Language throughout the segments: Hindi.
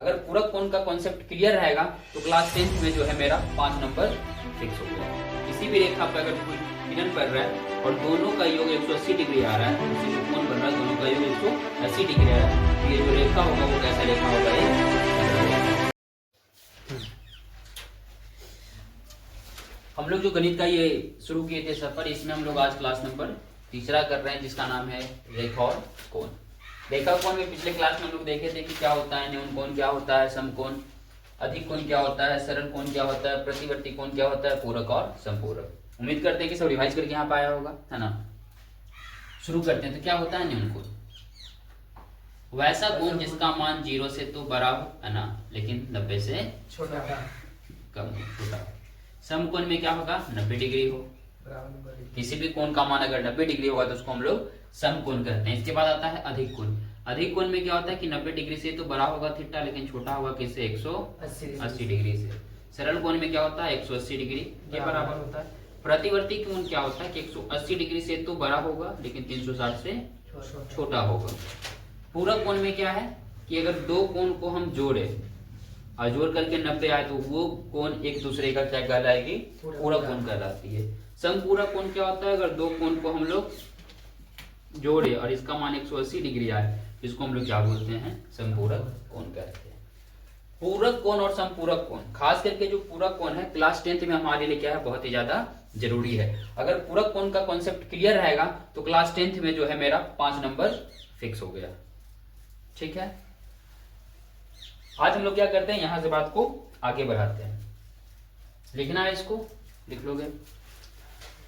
अगर पूरक कोण का कॉन्सेप्ट क्लियर रहेगा तो क्लास 10th में जो है मेरा 5 नंबर फिक्स हो गया। किसी भी रेखा पर अगर कोई किरण पड़ रहा है और दोनों का योग 180 डिग्री आ रहा है, उसी में कोण बन रहा है, दोनों का योग 180 डिग्री आ रहा है, ये जो रेखा होगा वो कैसा रेखा होगा? हम लोग जो गणित का ये शुरू किए थे सफर, इसमें हम लोग आज क्लास नंबर तीसरा कर रहे हैं, जिसका नाम है रेखा और कोण। रेखा कोण में पिछले क्लास में हम लोग देखे थे कि क्या होता है न्यून कोण, क्या होता है समकोण, अधिक कोण क्या होता है, सरल कोण क्या होता है, प्रतिवर्ती कोण क्या होता है, पूरक और समपूरक। उम्मीद करते हैं कि सब रिवाइज करके यहाँ पे आया होगा, है ना। शुरू करते हैं। तो क्या होता है न्यून कोण? वैसा कोण जिसका मान 0 से तो बड़ा हो, है ना, लेकिन 90 से छोटा कम हो, छोटा। समकोण में क्या होगा? 90 डिग्री हो। किसी भी कोण का मान अगर 90 डिग्री होगा तो उसको हम लोग समकोण कहते हैं। इसके बाद आता है अधिक कोण। अधिक कोण में क्या होता है कि 90 डिग्री से तो बड़ा होगा थीटा, लेकिन छोटा होगा किससे? 180 डिग्री से। सरल कोण में क्या होता है? 180 डिग्री के बराबर होता है। प्रतिवर्ती कोण क्या होता है कि 180 डिग्री से तो बड़ा होगा, लेकिन 360 से छोटा होगा। पूरक कोण में क्या है कि अगर दो कोण को हम जोड़े और जोड़ करके 90 आए तो वो कोण एक दूसरे का क्या कहलाएगी? पूरक कोण कहलाती है। समपूरक कोण क्या होता है? अगर दो कोण को हम लोग जोड़े और इसका मान 180 डिग्री आए, इसको हम लोग क्या बोलते हैं? समपूरक कोण कहते हैं। पूरक कोण और समपूरक कोण, खास करके जो पूरक कोण है क्लास 10th में हमारे लिए क्या है? बहुत ही ज्यादा जरूरी है। अगर पूरक कोण का कॉन्सेप्ट क्लियर रहेगा तो क्लास 10th में जो है मेरा 5 नंबर फिक्स हो गया। ठीक है, आज हम लोग क्या करते हैं, यहां से बात को आगे बढ़ाते हैं। लिखना है, इसको लिख लोगे,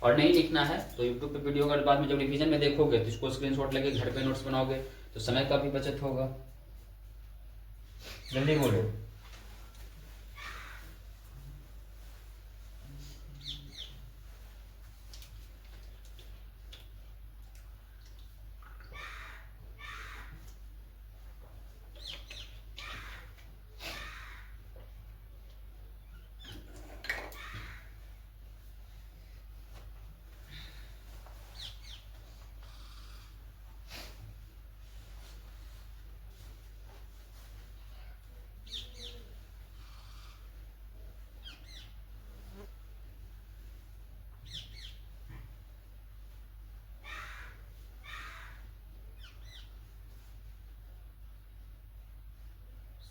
और नहीं लिखना है तो YouTube पे वीडियो का बाद में जब रिवीजन में देखोगे तो इसको स्क्रीनशॉट लेके घर पे नोट्स बनाओगे तो समय का भी बचत होगा। जल्दी बोलो।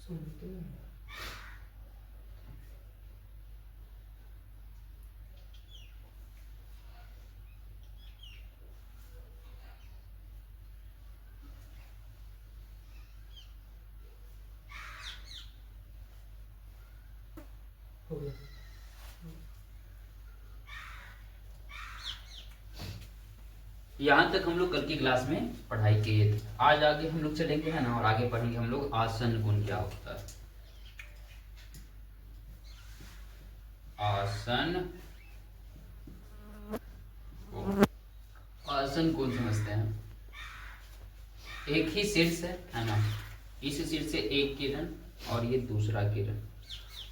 सुनते हैं। हो गया। यहां तक हम लोग कल की क्लास में पढ़ाई किए थे। आज आगे हम लोग चलेंगे, है ना, और आगे पढ़ेंगे हम लोग आसन कोण क्या होता है। आसन कोण, आसन कोण समझते हैं। एक ही शीर्ष है ना, इस शीर्ष से एक किरण और ये दूसरा किरण,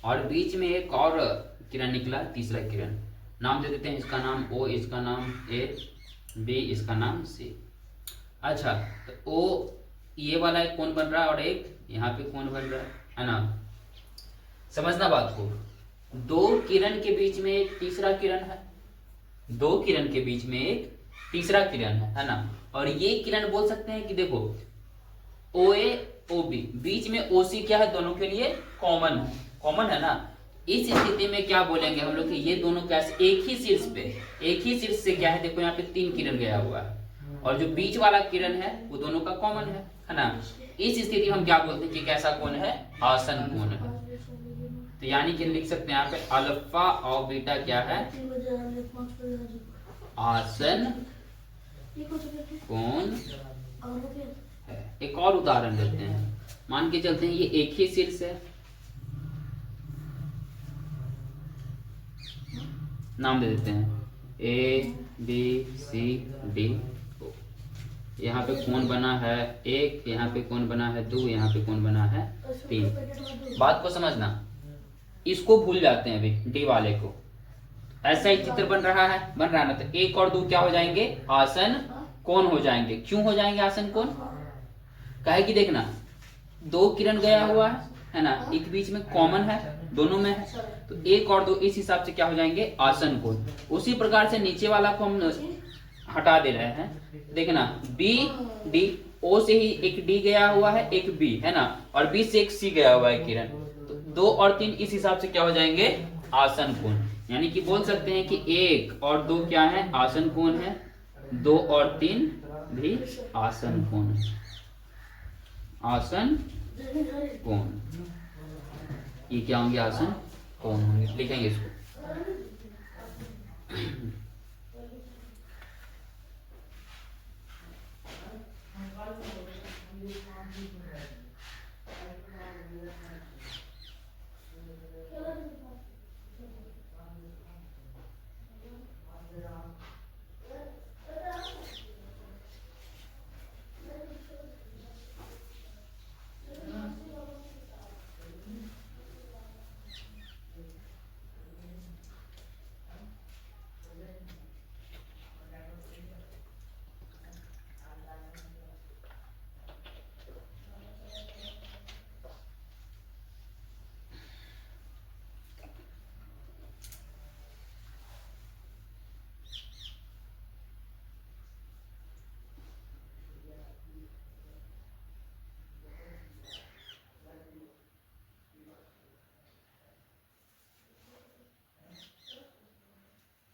और बीच में एक और किरण निकला, तीसरा किरण। नाम दे देते हैं, इसका नाम O, इसका नाम A, B, इसका नाम C। अच्छा, तो O ये वाला एक कोण बन रहा है और एक यहाँ पे कोण बन रहा है ना। समझना बात को, दो किरण के बीच में एक तीसरा किरण है, दो किरण के बीच में एक तीसरा किरण है ना। और ये किरण बोल सकते हैं कि देखो OA OB, बीच में OC क्या है? दोनों के लिए कॉमन है, कॉमन है ना। इस स्थिति में क्या बोलेंगे हम लोग कि ये दोनों कैसे एक ही शीर्ष पे, एक ही शीर्ष से क्या है, देखो यहाँ पे 3 किरण गया हुआ है और जो बीच वाला किरण है वो दोनों का कॉमन है ना। इस स्थिति में हम क्या बोलते हैं कि कैसा कोण है? आसन कोण है। तो यानी कि लिख सकते हैं यहाँ पे अल्फा और बीटा क्या है? आसन कोण है। एक और उदाहरण देते हैं, मान के चलते हैं ये एक ही शीर्ष है, नाम दे देते हैं A B C D O। यहाँ पे कोण बना है 1, यहाँ पे कोण बना है 2, यहाँ पे कोण बना है 3। बात को समझना, इसको भूल जाते हैं अभी D वाले को। ऐसा ही चित्र बन रहा है ना, तो 1 और 2 क्या हो जाएंगे? आसन कोण हो जाएंगे। क्यों हो जाएंगे आसन कोण? काहे कि देखना, 2 किरण गया हुआ है है ना, एक बीच में कॉमन है, दोनों में है, तो 1 और 2 इस हिसाब से क्या हो जाएंगे, आसन कोण। उसी प्रकार से नीचे वाला को हम हटा दे रहे हैं। देखना बी डी, ओ से ही एक डी गया हुआ है, एक बी है ना, और बी से एक सी गया हुआ है किरण, तो 2 और 3 इस हिसाब से क्या हो जाएंगे, आसन कोण। यानी कि बोल सकते हैं कि 1 और 2 क्या है, आसन कोण है, 2 और 3 भी आसन कोण, आसन कोण, ये क्या होंगे, आसन कोण होंगे। लिखेंगे इसको।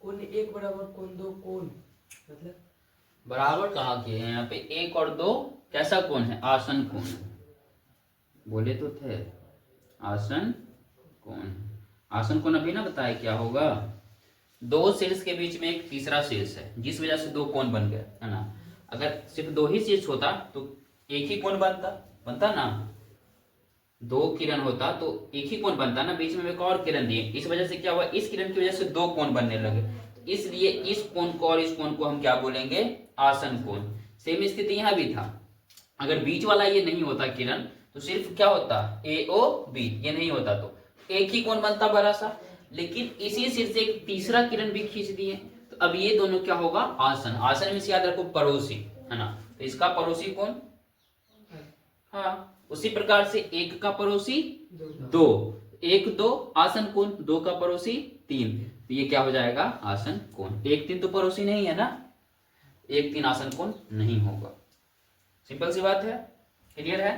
कोण 1 बराबर कोण 2 कोण मतलब बराबर कहाँ किए हैं, यहाँ पे 1 और 2 कैसा कोण है, आसन कोण, बोले तो थे आसन कोण। आसन कोण अभी ना बताए क्या होगा, 2 शीर्ष के बीच में एक तीसरा शीर्ष है, जिस वजह से 2 कोण बन गए, है ना। अगर सिर्फ 2 ही शीर्ष होता तो एक ही कोण बनता ना, 2 किरण होता तो एक ही कोण बनता ना, बीच में एक और किरण दिए, इस वजह से क्या हुआ, इस किरण की वजह से 2 कोण बनने लगे, तो इसलिए इस कोण को और इस कोण को हम क्या बोलेंगे, आसन कोण। सेम स्थिति यहाँ भी था, अगर बीच वाला ये नहीं होता किरण तो सिर्फ क्या होता, ए ओ बी, ये नहीं होता तो एक ही कोण बनता बड़ा सा, लेकिन इसी सिर से एक तीसरा किरण भी खींच दिए, तो अब ये दोनों क्या होगा, आसन। आसन में से याद रखो पड़ोसी, है ना, तो इसका पड़ोसी कौन, हाँ, उसी प्रकार से 1 का पड़ोसी 2, 1 2 आसन कोण, 2 का पड़ोसी 3, तो ये क्या हो जाएगा, आसन कोण। 1 3 तो पड़ोसी नहीं है ना, 1 3 आसन कोण नहीं होगा। सिंपल सी बात है, क्लियर है।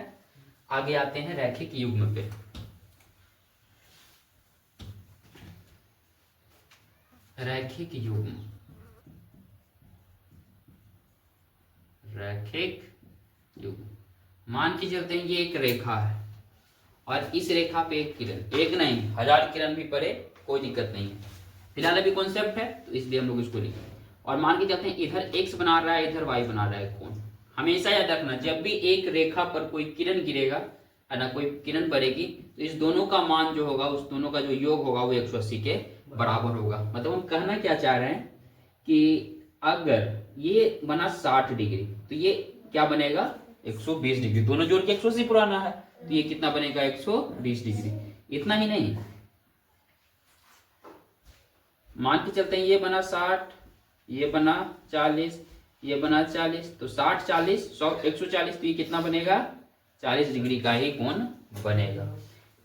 आगे आते हैं रैखिक युग्म पे। रैखिक युग्म, रैखिक युग्म, मान के चलते हैं ये एक रेखा है और इस रेखा पे एक किरण, एक नहीं 1000 किरण भी पड़े कोई दिक्कत नहीं है, फिलहाल अभी कॉन्सेप्ट है तो इसलिए हम लोग इसको लिखें। और मान के चलते हैं इधर x बना रहा है, इधर y बना रहा है कोण। हमेशा याद रखना, जब भी एक रेखा पर कोई किरण गिरेगा, है ना, कोई किरण पड़ेगी, तो इस दोनों का मान जो होगा, उस दोनों का जो योग होगा वो 180 के बराबर होगा। मतलब हम कहना क्या चाह रहे हैं कि अगर ये बना 60 डिग्री तो ये क्या बनेगा, 120 डिग्री, दोनों जोड़ के 180 पुराना है, तो ये कितना बनेगा, 120 डिग्री। इतना ही नहीं, मान के चलते हैं ये बना 60, ये बना 40, ये बना 40, तो 60 40 100 140, तो ये कितना बनेगा, 40 डिग्री का ही कोण बनेगा।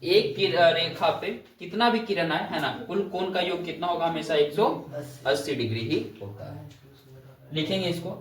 एक रेखा पे कितना भी किरण आए, है ना, कुल कोण का योग कितना होगा, हमेशा 180 डिग्री ही होता है। लिखेंगे इसको।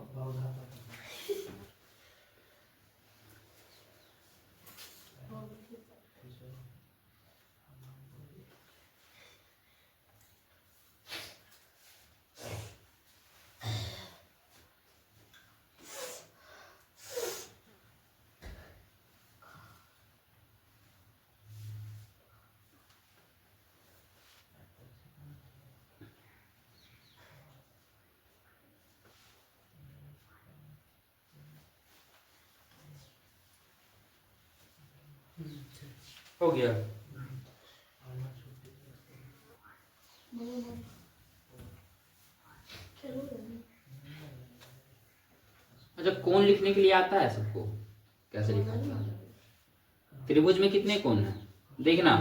हो गया। अच्छा, कोण लिखने के लिए आता है सबको, कैसे लिखा जाता है। त्रिभुज में कितने कोण हैं, देखना,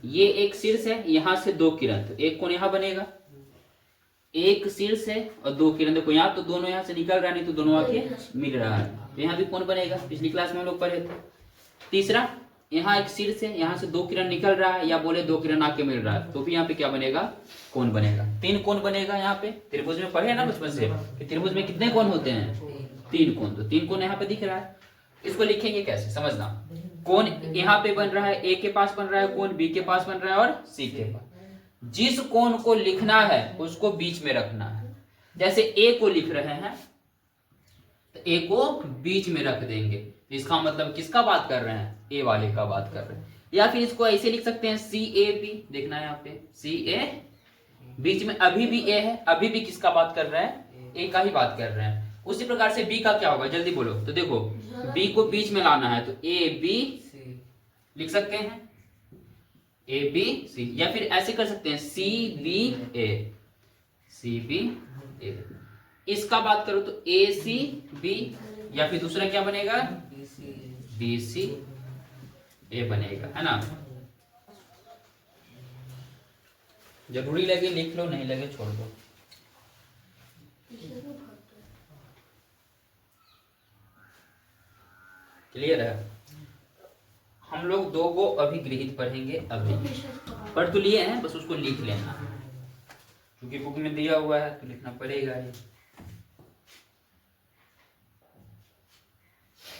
ये एक शीर्ष है, यहां से 2 किरण, तो एक कोण यहां बनेगा, एक शीर्ष है और 2 किरण, देखो यहाँ तो दोनों यहाँ से निकल रहा है, नहीं तो दोनों आके मिल रहा है, तो यहाँ भी कोण बनेगा, पिछली क्लास में हम लोग पढ़े थे। तीसरा यहाँ एक शीर्ष है, यहाँ से दो किरण निकल रहा है, या बोले दो किरण आके मिल रहा है, तो भी यहाँ पे क्या बनेगा, कोण बनेगा। तीन कोण बनेगा यहाँ पे। त्रिभुज में पढ़े ना बचपन से कि त्रिभुज में कितने कोण होते हैं, तीन कोण। तो तीन कोण यहाँ पे दिख रहा है। इसको लिखेंगे कैसे समझना। कोण यहाँ पे बन रहा है, ए के पास बन रहा है कोण, बी के पास बन रहा है और सी के पास। जिस कोण को लिखना है उसको बीच में रखना है। जैसे ए को लिख रहे हैं तो ए को बीच में रख देंगे, इसका मतलब किसका बात कर रहे हैं, ए वाले का बात कर रहे हैं। या फिर इसको ऐसे लिख सकते हैं सी ए बी, देखना है यहाँ पे सी ए, बीच में अभी भी ए है, अभी भी किसका बात कर रहे हैं, ए का ही बात कर रहे हैं। उसी प्रकार से बी का क्या होगा, जल्दी बोलो। तो देखो बी को बीच में लाना है तो ए बी लिख सकते हैं, ए बी सी, या फिर ऐसे कर सकते हैं सी बी ए, सी बी ए। इसका बात करो तो ए सी बी, या फिर दूसरा क्या बनेगा, बी सी ए बनेगा, है ना। जरूरी लगे लिख लो, नहीं लगे छोड़ दो। क्लियर है। हम लोग दो को अभिगृहित पढ़ेंगे, अभी पढ़ तो लिए हैं, बस उसको लिख लेना, क्योंकि बुक में दिया हुआ है तो लिखना पड़ेगा ही।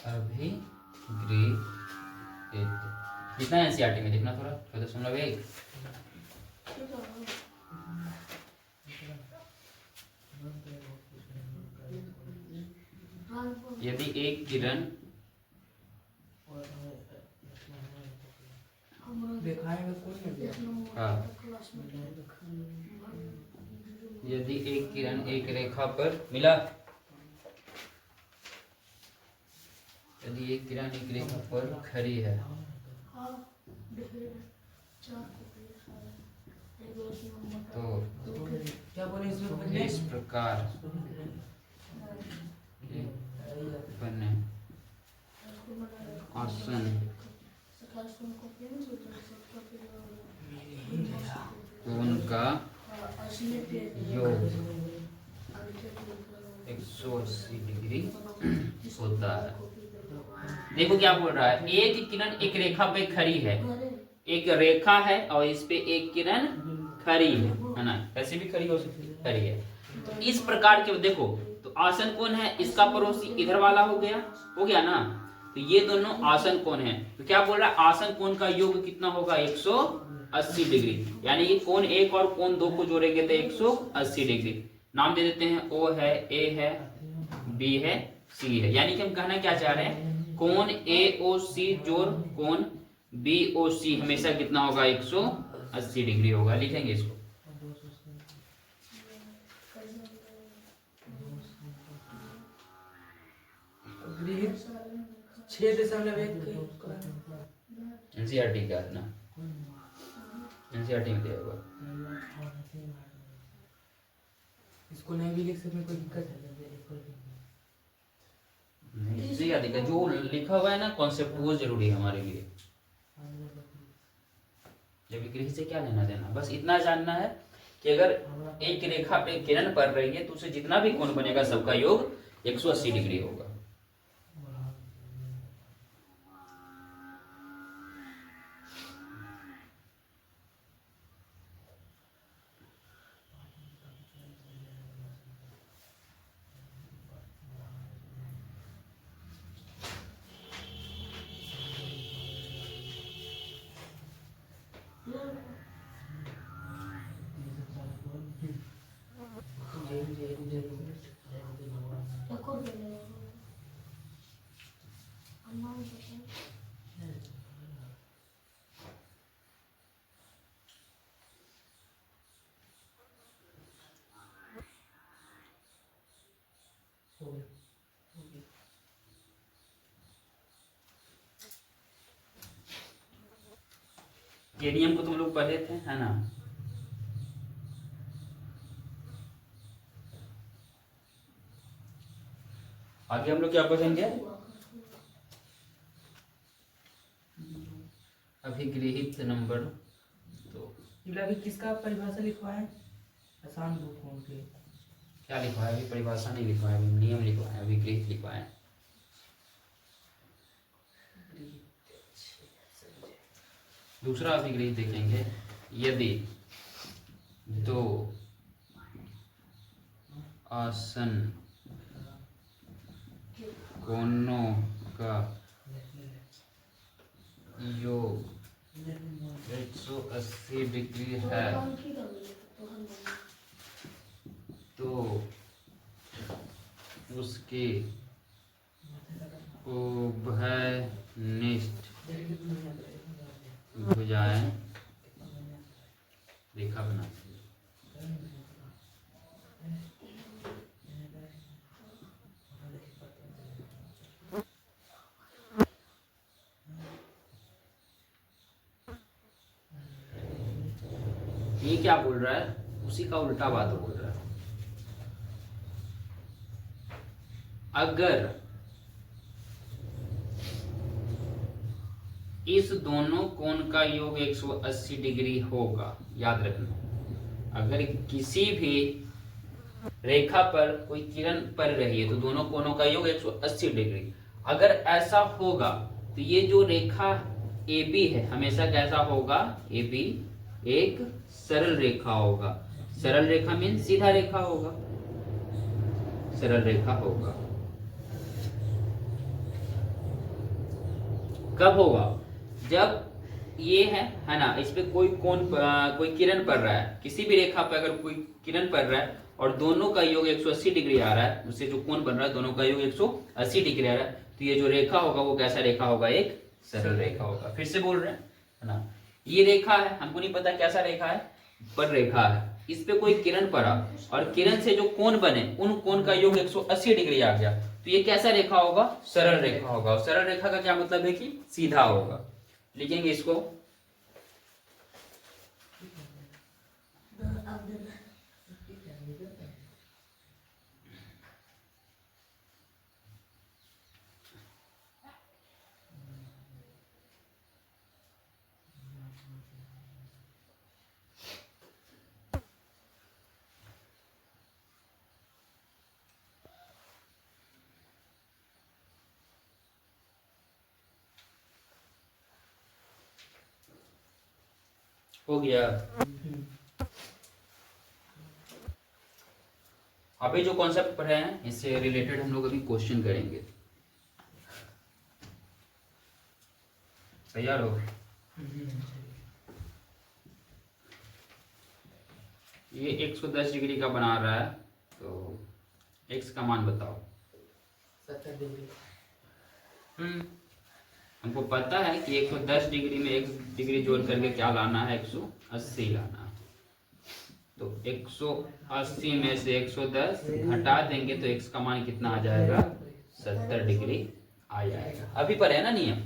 अभिगृहित कितना है एनसीईआरटी में, देखना थोड़ा 14.1। यदि एक किरण यदि एक किरण एक रेखा पर मिला, यदि एक किरण एक रेखा पर खड़ी है, तो क्या बोले इसमें, इस प्रकार बने आसन कोण का योग 180 डिग्री होता है। देखो क्या बोल रहा है, एक किरण एक रेखा पे खड़ी है, एक रेखा है और इस पे एक किरण खड़ी है ना, ऐसे भी खड़ी हो सकती है, खड़ी है। तो इस प्रकार के देखो, तो आसन कोण है, इसका पड़ोसी इधर वाला हो गया ना, तो ये दोनों आसन कोण है। तो क्या बोल रहा है, आसन कोण का योग कितना होगा, 180 डिग्री। यानी कि कोण एक और कोण दो को जोड़ेंगे तो 180 डिग्री। नाम दे देते हैं, ओ है, ए है, बी है, सी है। यानी कि हम कहना क्या चाह रहे हैं, कोण ए ओ सी जोड़ कोण बी ओ सी हमेशा कितना होगा, 180 डिग्री होगा। लिखेंगे इसको, एनसीईआरटी का है ना, एनसीईआरटी में दिया हुआ। इसको नहीं भी लिख सकते, कोई दिक्कत है नहीं, इससे क्या दिक्कत, जो लिखा हुआ है ना कॉन्सेप्ट वो जरूरी है हमारे लिए। जब गृह से क्या लेना देना, बस इतना जानना है कि अगर एक रेखा पे किरण पड़ रही है तो उसे जितना भी कोण बनेगा सबका योग 180 डिग्री होगा। ये नियम को तुम लोग पढ़े थे, है ना। आगे हम लोग क्या पढ़ेंगे, अभिगृहित नंबर। तो किसका परिभाषा लिखवा है, आसान बुक के क्या लिखवा है, अभी परिभाषा नहीं लिखवा है, अभी नियम लिखवा है, अभिगृहित लिखवा है। दूसरा अभिग्रही देखेंगे, यदि दो आसन कोणों का योग 180 डिग्री है तो उसके उभयनिष्ठ भुजाएं रेखा बनाती है। ये क्या बोल रहा है, उसी का उल्टा बात बोल रहा है। अगर इस दोनों कोण का योग 180 डिग्री होगा, याद रखना, अगर किसी भी रेखा पर कोई किरण पड़ रही है तो दोनों कोणों का योग 180 डिग्री, अगर ऐसा होगा तो ये जो रेखा AB है हमेशा कैसा होगा, AB एक सरल रेखा होगा। सरल रेखा मीन सीधा रेखा होगा, सरल रेखा होगा। कब होगा, जब ये है ना, इस पे कोई कोई किरण पड़ रहा है, किसी भी रेखा पे अगर कोई किरण पड़ रहा है और दोनों का योग 180 डिग्री आ रहा है, उससे जो कोण बन रहा है दोनों का योग 180 डिग्री आ रहा है, तो ये जो रेखा होगा वो कैसा रेखा होगा, एक सरल रेखा होगा। फिर से बोल रहे हैं, है ना, ये रेखा है, हमको नहीं पता कैसा रेखा है, पर रेखा है, इस पे कोई किरण पड़ा और किरण से जो कोण बने उन कोण का योग 180 डिग्री आ गया, तो ये कैसा रेखा होगा, सरल रेखा होगा। और सरल रेखा का क्या मतलब है कि सीधा होगा। लिखेंगे इसको, हो गया। अभी जो कॉन्सेप्ट पढ़े हैं इससे रिलेटेड हम लोग अभी क्वेश्चन करेंगे। तैयार हो? ये 110 डिग्री का बना रहा है, तो x का मान बताओ। 70 डिग्री। हमको पता है कि 110 डिग्री में 1 डिग्री जोड़ करके क्या लाना है, 180 लाना है। तो 180 में से 110 घटा देंगे तो x का मान कितना आ जाएगा, 70 डिग्री आ जाएगा। अभी पर है ना नियम,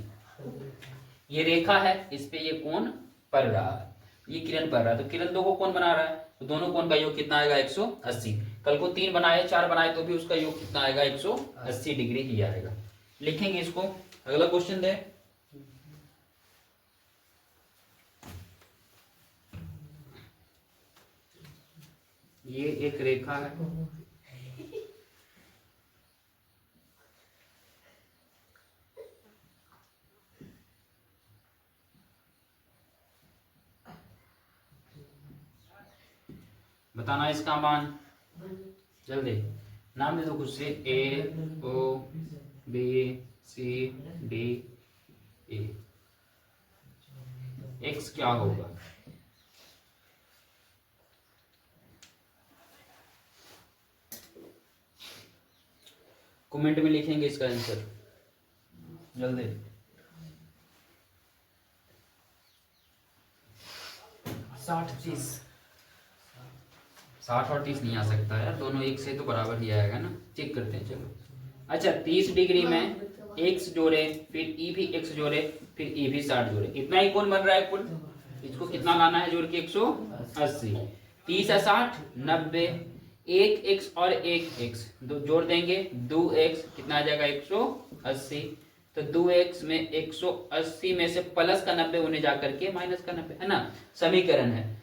ये रेखा है, इस पे ये कोण पड़ रहा है, ये किरण पड़ रहा है, तो किरण दो को कोण बना रहा है, तो दोनों कोण का योग कितना आएगा, 180। कल को 3 बनाए 4 बनाए तो भी उसका योग कितना आएगा, 180 डिग्री ही आएगा। लिखेंगे इसको। अगला क्वेश्चन दे, ये एक रेखा है, बताना इसका मान, जल्दी नाम दे दो कुछ से, A O B C D E। x क्या होगा, कमेंट में लिखेंगे इसका आंसर जल्दी। साठ 30 60 और 30 नहीं आ सकता यार, दोनों एक से तो बराबर ही आएगा ना। चेक करते हैं, चलो। अच्छा, 30 डिग्री में x जोड़े, फिर e भी x जोड़े, फिर e भी 60 जोड़े, इतना ही कोण बन रहा है कुल। इसको कितना लाना है जोड़ के, 180। 30 और 60 90, एक x और एक x दो जोड़ देंगे, 2x कितना आ जाएगा, 180। तो 2x में 180 में से प्लस का 90 उन्हें जाकर के माइनस का 90, है ना, समीकरण है।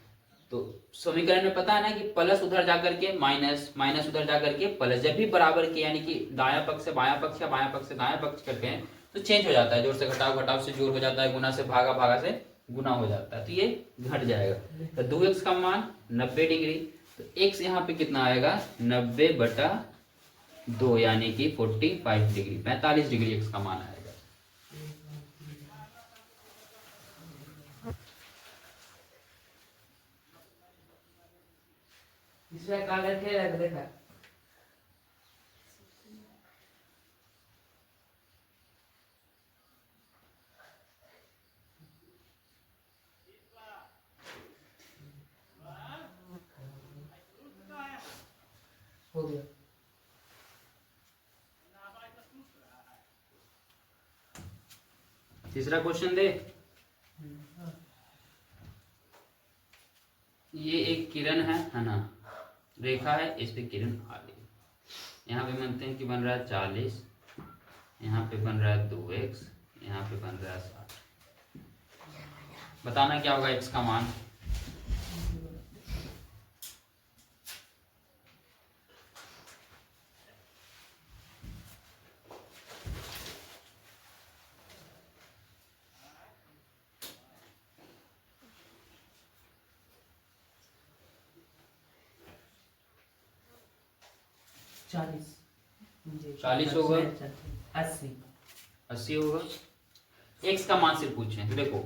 तो समीकरण में पता है ना कि प्लस उधर जाकर के माइनस, माइनस उधर जाकर के प्लस। जब भी बराबर के यानी कि दायां पक्ष से बायां पक्ष या बायां पक्ष से दायां पक्ष करते हैं तो चेंज हो जाता है, जोड़ से घटाव, घटाव से जोड़ हो जाता है, गुना से भागा, भागा से गुना हो जाता है तो ये घट जाएगा। तो 2x का मान 90 डिग्री, तो x यहाँ पे कितना आएगा 90/2 यानी कि 45 डिग्री, 45 डिग्री x का मान आएगा। इसमें कागज के रख देखा हो गया। तीसरा क्वेश्चन दे। ये एक किरण है ना, रेखा है, इस पे किरण आ रही है। यहाँ पे मानते हैं कि बन रहा है 40, यहाँ पे बन रहा है 2x, यहाँ पे बन रहा है 60। बताना क्या होगा x का मान। चालीस 40 होगा, 80 होगा। x का मान सिर्फ पूछे तो देखो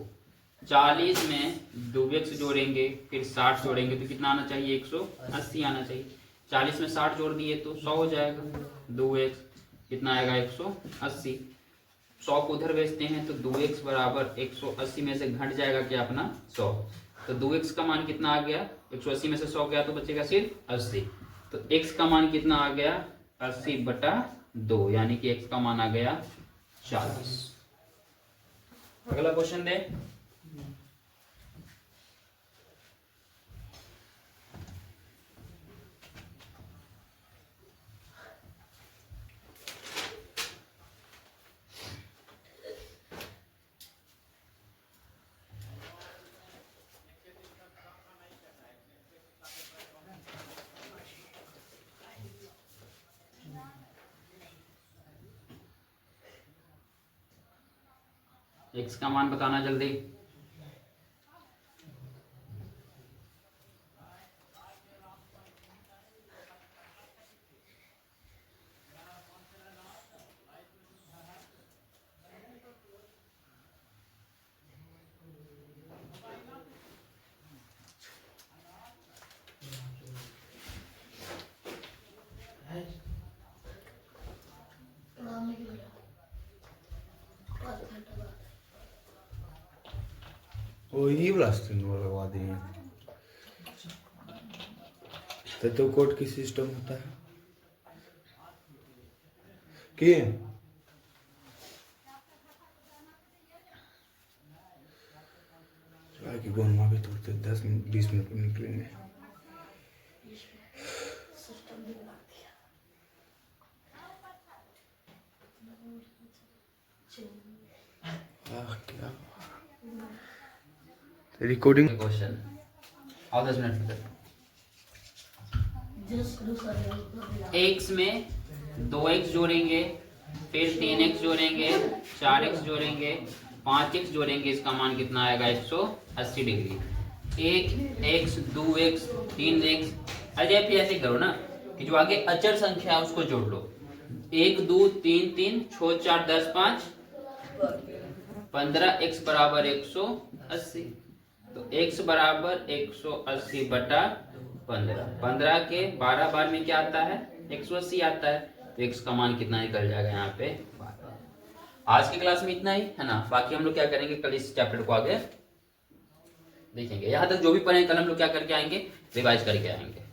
40 में 2x जोड़ेंगे फिर 60 जोड़ेंगे तो कितना आना चाहिए 180 आना चाहिए। 40 में 60 जोड़ दिए तो 100 हो जाएगा। 2x कितना आएगा 180। 100 को उधर भेजते हैं तो 2x बराबर 180 में से घट जाएगा क्या अपना 100। तो 2x का मान कितना आ गया 180 में से 100 गया तो बचेगा सिर्फ 80। तो x का मान कितना आ गया 80/2 यानी कि x का मान आ गया 40। अगला क्वेश्चन दे। x का मान बताना जल्दी। वही ब्लास्टिंग लगवा दिए। तो कोड की सिस्टम होता है कि आगे गोनमा भी तोड़ते 10-20 मिनट में निकलेंगे। क्या रिकॉर्डिंग क्वेश्चन और 10 मिनट में x में 2x जोड़ेंगे फिर 3x जोड़ेंगे 4x जोड़ेंगे 5x जोड़ेंगे, इसका मान कितना आएगा 180 degree. 1x 2x 3x Ajay फिर ऐसे करो ना कि जो आगे अचर संख्या है उसको जोड़ लो। 1 2 3 3 6 4 10 5 15x बराबर 180। तो x बराबर 180/15। 15 के 12 बार में क्या आता है 180 आता है। तो x का मान कितना निकल जाएगा यहाँ पे 12। आज की क्लास में इतना ही है ना। बाकी हम लोग क्या करेंगे कल इस चैप्टर को आगे देखेंगे। यहाँ तक जो भी पढ़े कल हम लोग क्या करके आएंगे रिवाइज करके आएंगे।